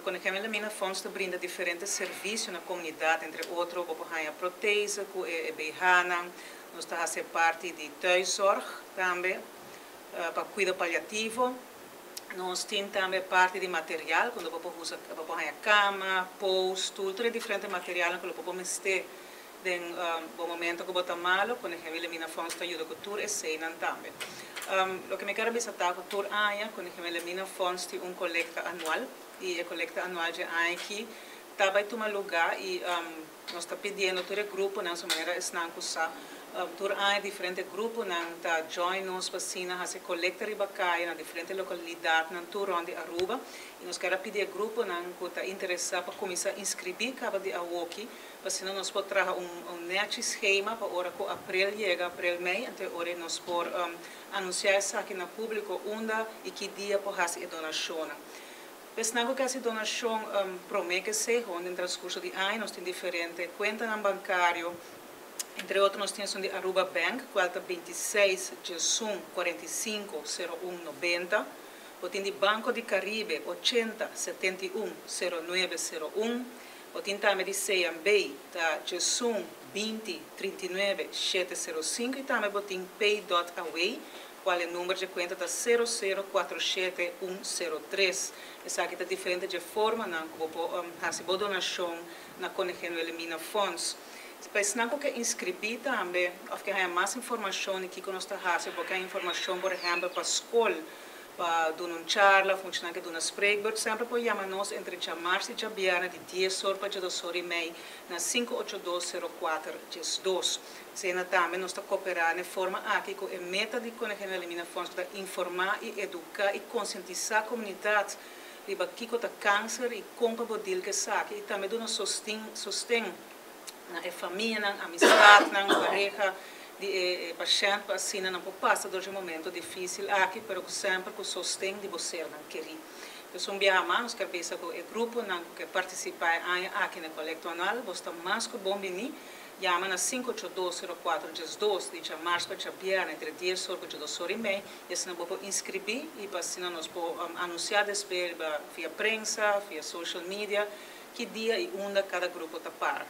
Quando a minha fonte brinda diferentes serviços na comunidade, entre outros, a proteína, a beihana, nós estamos a ser parte de thuiszorg também, para cuidar paliativo. Nós temos também parte de material, quando você usa a cama, posto, todo diferente material que você pode ter no momento que você está malo, quando a minha fonte ajuda com tudo e cena também. O que me quero visitar com tudo é quando a minha fonte tem coleta anual, e a coleta anual de aqui vai tomar lugar e nós estamos pedindo todo grupo, na sua maneira, não usar tur diferentes grupos na join nos pasina a se coleta ribacai na diferentes localidades na tur onde Aruba e nós queremos pedir grupo na que está interessado para começar a inscrever cada de awoki para se nós podemos trazer net esquema para hora que abril chega abril mei até hora nós podemos anunciar isso aqui no público onde e que dia para fazer a donação. Pensando que essa donação promete ser onde no transcurso de ano nós temos diferentes contas bancárias. Entre outros, nós temos de Aruba Bank, qualta 26 Jesum 45 01 90. O tem de Banco de Caribe 80 71 0901. O tem também de CMB, da Jesum 20 39 705. E também tem Pay.away, qual é o número de conta da 0047103. Essa aqui está diferente de forma, não, que você fazer a donação na conexão elimina fundos. Mas não que inscrever também, porque há mais informação aqui que nós estamos fazendo, porque há informação, por exemplo, para a escola, para dar uma charla, funcionar que dar uma spreekbeurt, sempre pode chamar-nos entre março e janeiro, de 10 horas para 2 horas e meia, na 58204-2. Sendo também nós estamos cooperando de forma aqui, que a meta de Conexão Elimina Fundos para informar e educar e conscientizar a comunidade de que o câncer e como para poder que sabe, e também dar um sustento na família, na amizade, na pareja, de paciente, assim, não pode passar por um momento difícil aqui, mas sempre com o sustento de você não querer. Eu sou nós queremos pensar que o grupo que participa aqui na coleta anual, você mais que bom venir, chama na 58204-2, de março para janeiro, entre 10 horas e 2 horas e meia, e assim nós podemos inscrever, e assim nós podemos anunciar via prensa, via social media, que dia e onde cada grupo está para.